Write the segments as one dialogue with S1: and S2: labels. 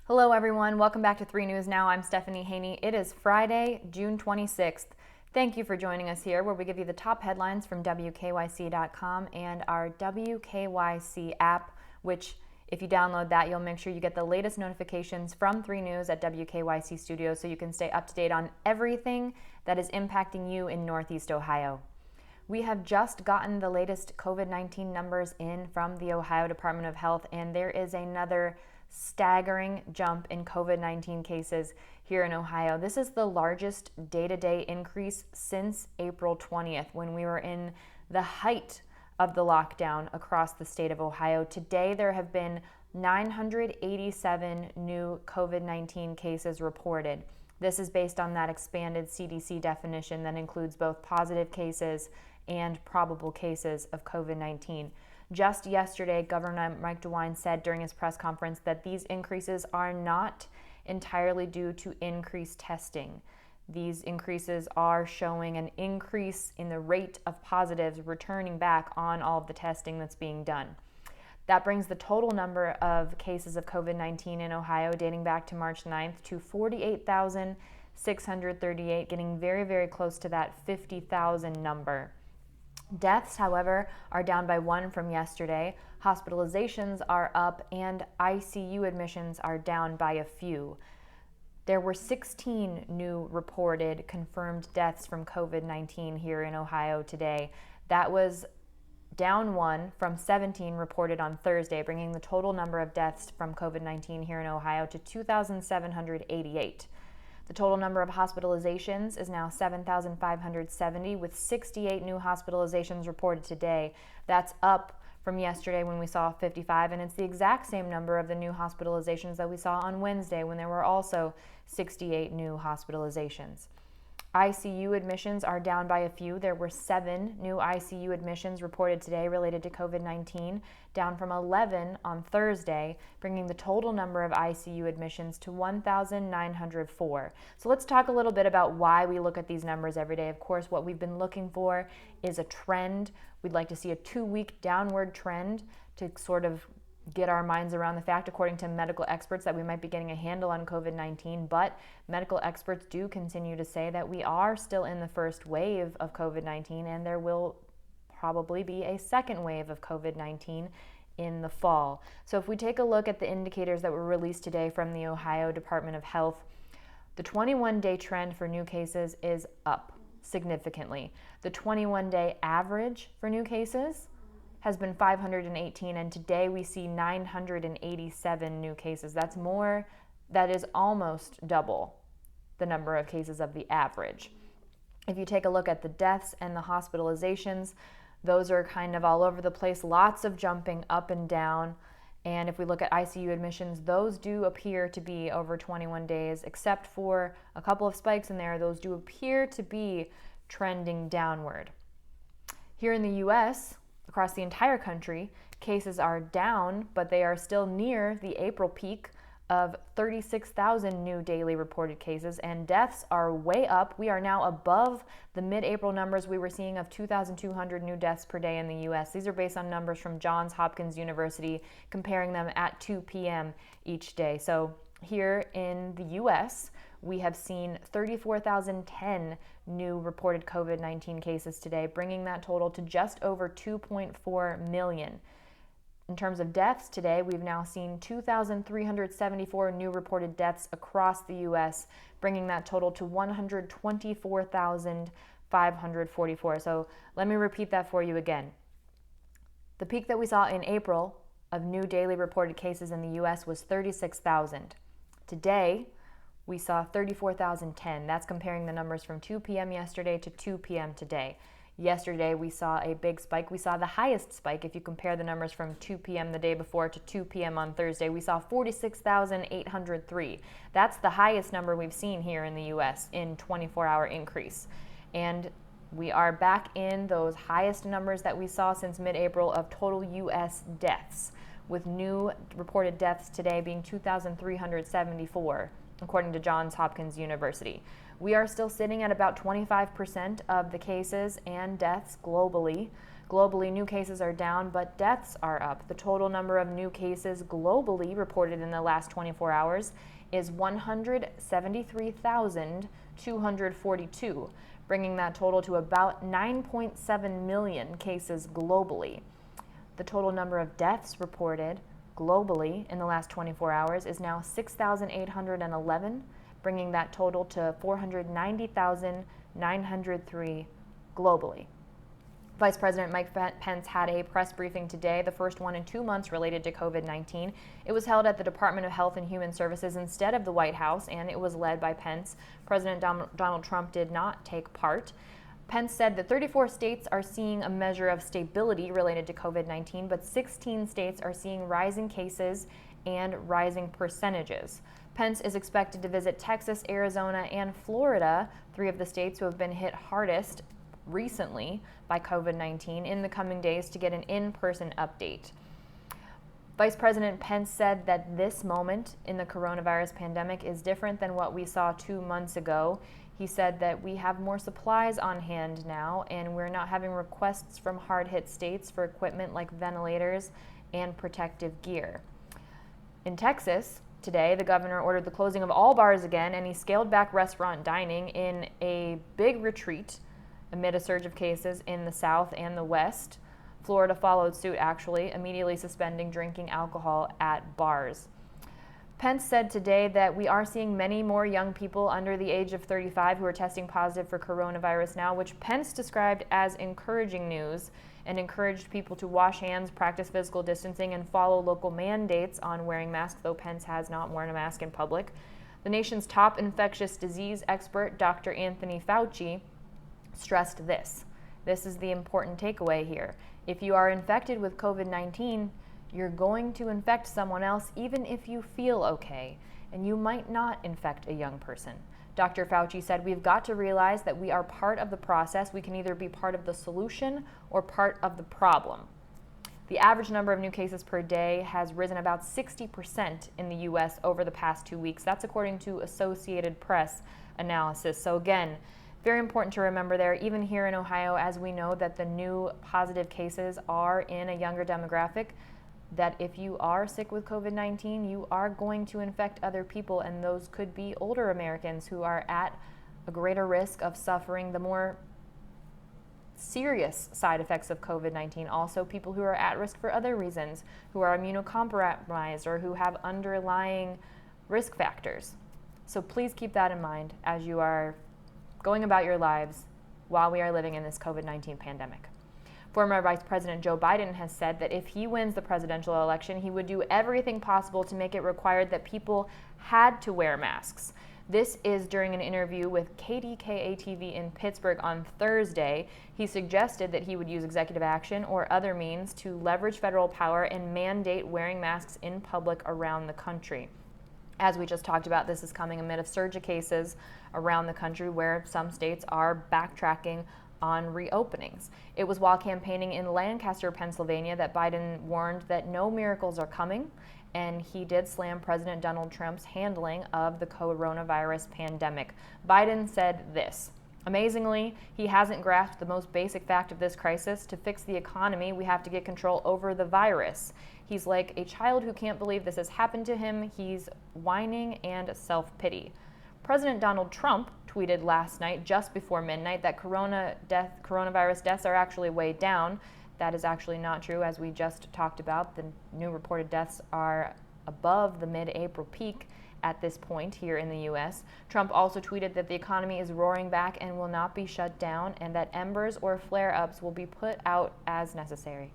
S1: Hello everyone, welcome back to 3 News Now. I'm Stephanie Haney. It is Friday, June 26th. Thank you for joining us here where we give you the top headlines from WKYC.com and our WKYC app, which if you download that, you'll make sure you get the latest notifications from 3 News at WKYC Studios so you can stay up to date on everything that is impacting you in Northeast Ohio. We have just gotten the latest COVID-19 numbers in from the Ohio Department of Health, and there is another staggering jump in COVID-19 cases here in Ohio. This is the largest day-to-day increase since April 20th, when we were in the height of the lockdown across the state of Ohio. Today, there have been 987 new COVID-19 cases reported. This is based on that expanded CDC definition that includes both positive cases and probable cases of COVID-19. Just yesterday, Governor Mike DeWine said during his press conference that these increases are not entirely due to increased testing. These increases are showing an increase in the rate of positives returning back on all of the testing that's being done. That brings the total number of cases of COVID-19 in Ohio dating back to March 9th to 48,638, getting very, very close to that 50,000 number. Deaths, however, are down by 1 from yesterday. Hospitalizations are up, and ICU admissions are down by a few. There were 16 new reported confirmed deaths from COVID-19 here in Ohio today. That was down 1 from 17 reported on Thursday, bringing the total number of deaths from COVID-19 here in Ohio to 2,788. The total number of hospitalizations is now 7,570, with 68 new hospitalizations reported today. That's up from yesterday when we saw 55, and it's the exact same number of the new hospitalizations that we saw on Wednesday when there were also 68 new hospitalizations. ICU admissions are down by a few. There were 7 new ICU admissions reported today related to COVID-19, down from 11 on Thursday, bringing the total number of ICU admissions to 1,904. So let's talk a little bit about why we look at these numbers every day. Of course, what we've been looking for is a trend. We'd like to see a 2-week downward trend to sort of get our minds around the fact, according to medical experts, that we might be getting a handle on COVID-19, but medical experts do continue to say that we are still in the first wave of COVID-19 and there will probably be a second wave of COVID-19 in the fall. So if we take a look at the indicators that were released today from the Ohio Department of Health, the 21-day trend for new cases is up significantly. The 21-day average for new cases has been 518, and today we see 987 new cases. That is almost double the number of cases of the average. If you take a look at the deaths and the hospitalizations, those are kind of all over the place, lots of jumping up and down. And if we look at ICU admissions, those do appear to be over 21 days, except for a couple of spikes in there. Those do appear to be trending downward. Here in the U.S., across the entire country, cases are down, but they are still near the April peak of 36,000 new daily reported cases, and deaths are way up. We are now above the mid-April numbers we were seeing of 2,200 new deaths per day in the U.S. These are based on numbers from Johns Hopkins University, comparing them at 2 p.m. each day. So here in the U.S., we have seen 34,010 new reported COVID-19 cases today, bringing that total to just over 2.4 million. In terms of deaths today, we've now seen 2,374 new reported deaths across the U.S., bringing that total to 124,544. So let me repeat that for you again. The peak that we saw in April of new daily reported cases in the U.S. was 36,000. Today, we saw 34,010. That's comparing the numbers from 2 p.m. yesterday to 2 p.m. today. Yesterday, we saw a big spike. We saw the highest spike. If you compare the numbers from 2 p.m. the day before to 2 p.m. on Thursday, we saw 46,803. That's the highest number we've seen here in the U.S. in 24-hour increase. And we are back in those highest numbers that we saw since mid-April of total U.S. deaths, with new reported deaths today being 2,374. According to Johns Hopkins University. We are still sitting at about 25% of the cases and deaths globally Globally, new cases are down, but deaths are up. The total number of new cases globally reported in the last 24 hours is 173,242, bringing that total to about 9.7 million cases globally. The total number of deaths reported globally in the last 24 hours is now 6,811, bringing that total to 490,903 globally. Vice President Mike Pence had a press briefing today, the first one in 2 months related to COVID-19. It was held at the Department of Health and Human Services instead of the White House, and it was led by Pence. President Donald Trump did not take part. Pence said that 34 states are seeing a measure of stability related to COVID-19, but 16 states are seeing rising cases and rising percentages. Pence is expected to visit Texas, Arizona, and Florida, 3 of the states who have been hit hardest recently by COVID-19, in the coming days to get an in-person update. Vice President Pence said that this moment in the coronavirus pandemic is different than what we saw 2 months ago. He said that we have more supplies on hand now, and we're not having requests from hard-hit states for equipment like ventilators and protective gear. In Texas, today, the governor ordered the closing of all bars again, and he scaled back restaurant dining in a big retreat amid a surge of cases in the South and the West. Florida followed suit, actually, immediately suspending drinking alcohol at bars. Pence said today that we are seeing many more young people under the age of 35 who are testing positive for coronavirus now, which Pence described as encouraging news, and encouraged people to wash hands, practice physical distancing, and follow local mandates on wearing masks, though Pence has not worn a mask in public. The nation's top infectious disease expert, Dr. Anthony Fauci, stressed this. This is the important takeaway here. If you are infected with COVID-19, you're going to infect someone else even if you feel okay, and you might not infect a young person. Dr. Fauci said we've got to realize that we are part of the process. We can either be part of the solution or part of the problem. The average number of new cases per day has risen about 60% in the U.S. over the past 2 weeks. That's according to Associated Press analysis. So again, very important to remember there, even here in Ohio, as we know that the new positive cases are in a younger demographic, that if you are sick with COVID-19, you are going to infect other people, and those could be older Americans who are at a greater risk of suffering the more serious side effects of COVID-19. Also, people who are at risk for other reasons, who are immunocompromised or who have underlying risk factors. So please keep that in mind as you are going about your lives while we are living in this COVID-19 pandemic. Former Vice President Joe Biden has said that if he wins the presidential election, he would do everything possible to make it required that people had to wear masks. This is during an interview with KDKA-TV in Pittsburgh on Thursday. He suggested that he would use executive action or other means to leverage federal power and mandate wearing masks in public around the country. As we just talked about, this is coming amid a surge of cases around the country where some states are backtracking on reopenings. It was while campaigning in Lancaster, Pennsylvania, that Biden warned that no miracles are coming, and he did slam President Donald Trump's handling of the coronavirus pandemic. Biden said this: amazingly, he hasn't grasped the most basic fact of this crisis. To fix the economy, we have to get control over the virus. He's like a child who can't believe this has happened to him. He's whining and self-pity. President Donald Trump tweeted last night, just before midnight, that coronavirus deaths are actually way down. That is actually not true, as we just talked about. The new reported deaths are above the mid-April peak at this point here in the U.S. Trump also tweeted that the economy is roaring back and will not be shut down, and that embers or flare-ups will be put out as necessary.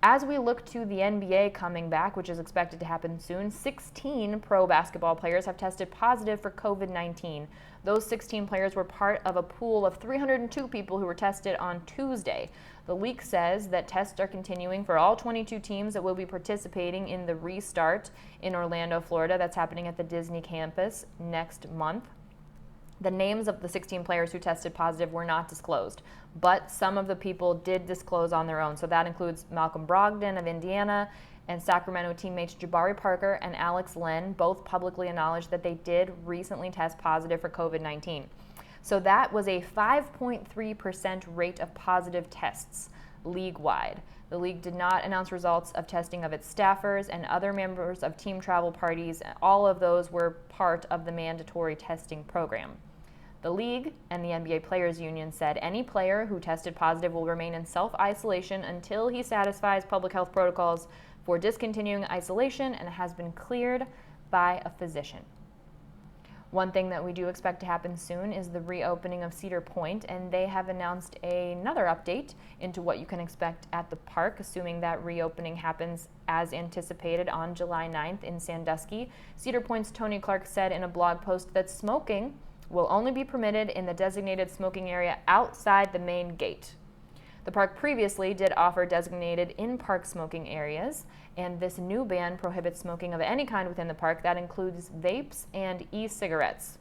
S1: As we look to the NBA coming back, which is expected to happen soon, 16 pro basketball players have tested positive for COVID-19. Those 16 players were part of a pool of 302 people who were tested on Tuesday. The leak says that tests are continuing for all 22 teams that will be participating in the restart in Orlando, Florida. That's happening at the Disney campus next month. The names of the 16 players who tested positive were not disclosed, but some of the people did disclose on their own. So that includes Malcolm Brogdon of Indiana and Sacramento teammates Jabari Parker and Alex Len, both publicly acknowledged that they did recently test positive for COVID-19. So that was a 5.3% rate of positive tests. league-wide. The league did not announce results of testing of its staffers and other members of team travel parties. All of those were part of the mandatory testing program. The league and the NBA Players Union said any player who tested positive will remain in self-isolation until he satisfies public health protocols for discontinuing isolation and has been cleared by a physician. One thing that we do expect to happen soon is the reopening of Cedar Point, and they have announced another update into what you can expect at the park, assuming that reopening happens as anticipated on July 9th in Sandusky. Cedar Point's Tony Clark said in a blog post that smoking will only be permitted in the designated smoking area outside the main gate. The park previously did offer designated in-park smoking areas, and this new ban prohibits smoking of any kind within the park. That includes vapes and e-cigarettes,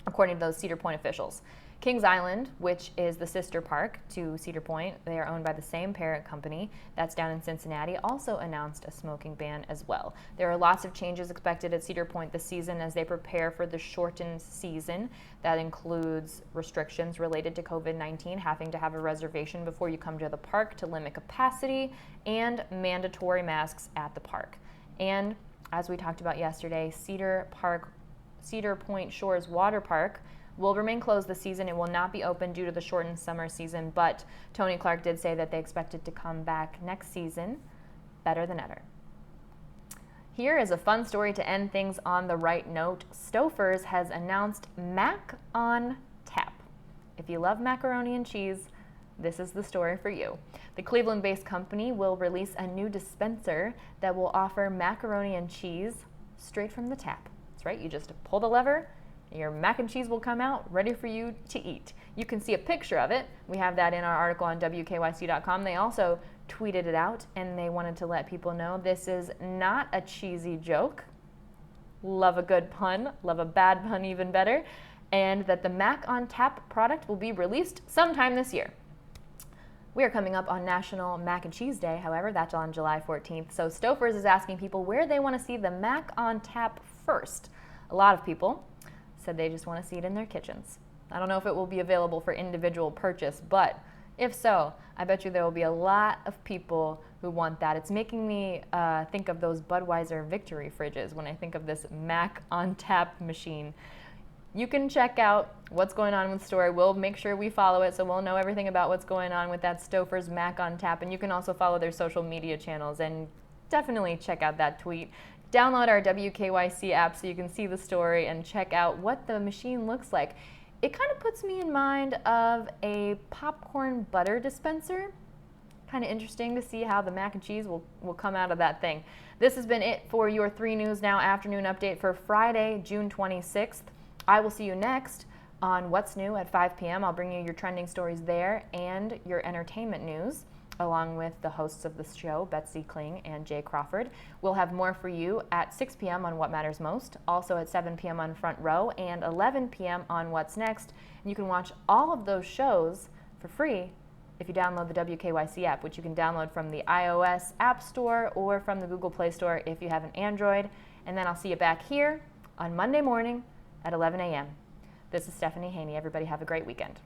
S1: according to those Cedar Point officials. Kings Island, which is the sister park to Cedar Point, they are owned by the same parent company, that's down in Cincinnati, also announced a smoking ban as well. There are lots of changes expected at Cedar Point this season as they prepare for the shortened season. That includes restrictions related to COVID-19, having to have a reservation before you come to the park to limit capacity, and mandatory masks at the park. And as we talked about yesterday, Cedar Point Shores Water Park will remain closed this season. It will not be open due to the shortened summer season, but Tony Clark did say that they expect it to come back next season better than ever. Here is a fun story to end things on the right note. Stouffer's has announced Mac on Tap. If you love macaroni and cheese, this is the story for you. The Cleveland-based company will release a new dispenser that will offer macaroni and cheese straight from the tap. That's right, you just pull the lever, your mac and cheese will come out ready for you to eat. You can see a picture of it. We have that in our article on WKYC.com. They also tweeted it out, and they wanted to let people know this is not a cheesy joke. Love a good pun, love a bad pun even better, and that the Mac on Tap product will be released sometime this year. We are coming up on National Mac and Cheese Day, however, that's on July 14th. So Stouffer's is asking people where they want to see the Mac on Tap first. A lot of people said they just want to see it in their kitchens. I don't know if it will be available for individual purchase, but if so, I bet you there will be a lot of people who want that. It's making me think of those Budweiser Victory fridges when I think of this Mac on Tap machine. You can check out what's going on with the story. We'll make sure we follow it so we'll know everything about what's going on with that Stouffer's Mac on Tap, and you can also follow their social media channels and definitely check out that tweet. Download our WKYC app so you can see the story and check out what the machine looks like. It kind of puts me in mind of a popcorn butter dispenser. Kind of interesting to see how the mac and cheese will come out of that thing. This has been it for your 3 News Now afternoon update for Friday, June 26th. I will see you next on What's New at 5 p.m. I'll bring you your trending stories there and your entertainment news, along with the hosts of the show, Betsy Kling and Jay Crawford. We'll have more for you at 6 p.m. on What Matters Most, also at 7 p.m. on Front Row, and 11 p.m. on What's Next. And you can watch all of those shows for free if you download the WKYC app, which you can download from the iOS App Store or from the Google Play Store if you have an Android. And then I'll see you back here on Monday morning at 11 a.m. This is Stephanie Haney. Everybody have a great weekend.